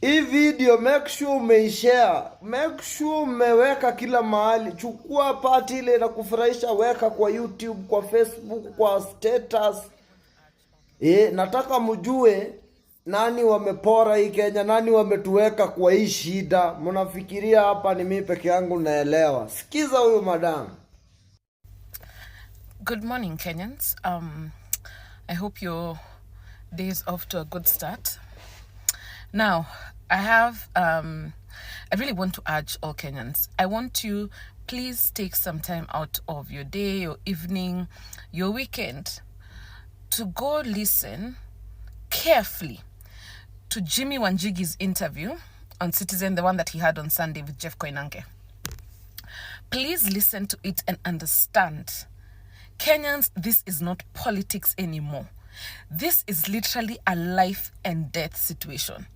Hii video make sure umeishare, make sure umeweka kila mahali. Chukua part ile na kufurahisha, weka kwa YouTube, kwa Facebook, kwa status. Nataka mjue nani wamepora hii Kenya, nani wametuweka kwa hii shida. Mnafikiria hapa ni mimi peke yangu naelewa? Sikiza huyo madam. Good morning, Kenyans. I hope your day is off to a good start. Now, I really want to urge all Kenyans. I want you, please take some time out of your day, your evening, your weekend to go listen carefully to Jimmy Wanjigi's interview on Citizen, the one that he had on Sunday with Jeff Koinange. Please listen to it and understand. Kenyans, this is not politics anymore. This is literally a life and death situation.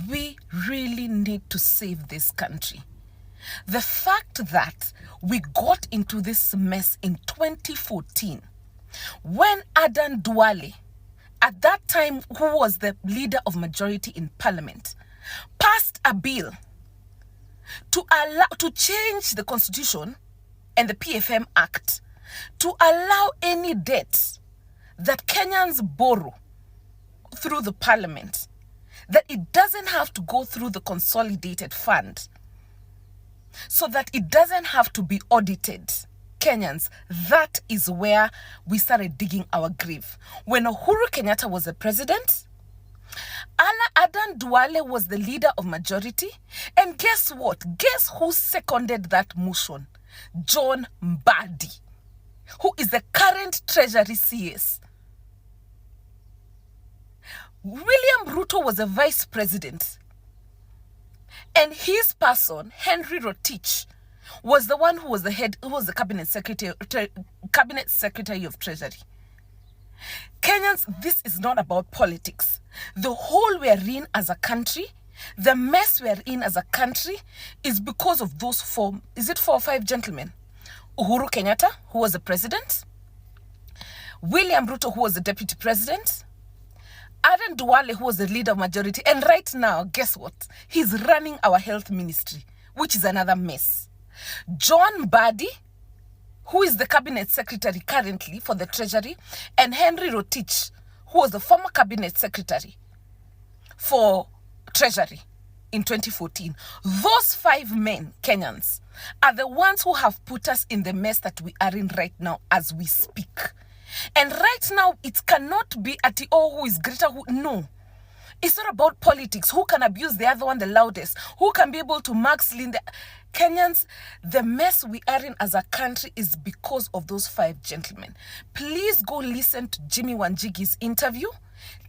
We really need to save this country. The fact that we got into this mess in 2014, when Adan Duale, at that time who was the leader of majority in parliament, passed a bill to change the constitution and the PFM Act to allow any debt that Kenyans borrow through the parliament, that it doesn't have to go through the consolidated fund, so that it doesn't have to be audited. Kenyans, that is where we started digging our grave. When Uhuru Kenyatta was the president, Adan Duale was the leader of majority, and guess what? Guess who seconded that motion? John Mbadi, who is the current Treasury CS. William Ruto was a vice president, and his person, Henry Rotich, was the one who was the cabinet secretary of Treasury. Kenyans, this is not about politics. The hole we are in as a country, the mess we are in as a country, is because of those four or five gentlemen? Uhuru Kenyatta, who was the president, William Ruto, who was the deputy president, Adan Duale, who was the leader of majority, and right now, guess what? He's running our health ministry, which is another mess. John Mbadi, who is the cabinet secretary currently for the Treasury, and Henry Rotich, who was the former cabinet secretary for Treasury in 2014. Those five men, Kenyans, are the ones who have put us in the mess that we are in right now as we speak. And right now, it cannot be at who is greater. No. It's not about politics. Who can abuse the other one the loudest? Who can be able to max Linda? Kenyans, the mess we are in as a country is because of those five gentlemen. Please go listen to Jimmy Wanjigi's interview.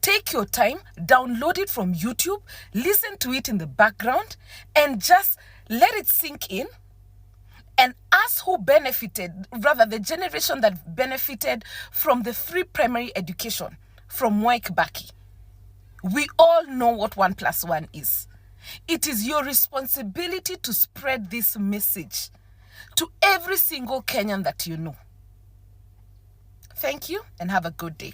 Take your time, download it from YouTube, listen to it in the background, and just let it sink in. And us who benefited, rather the generation that benefited from the free primary education from Mwai Kibaki, we all know what 1 + 1 is. It is your responsibility to spread this message to every single Kenyan that you know. Thank you and have a good day.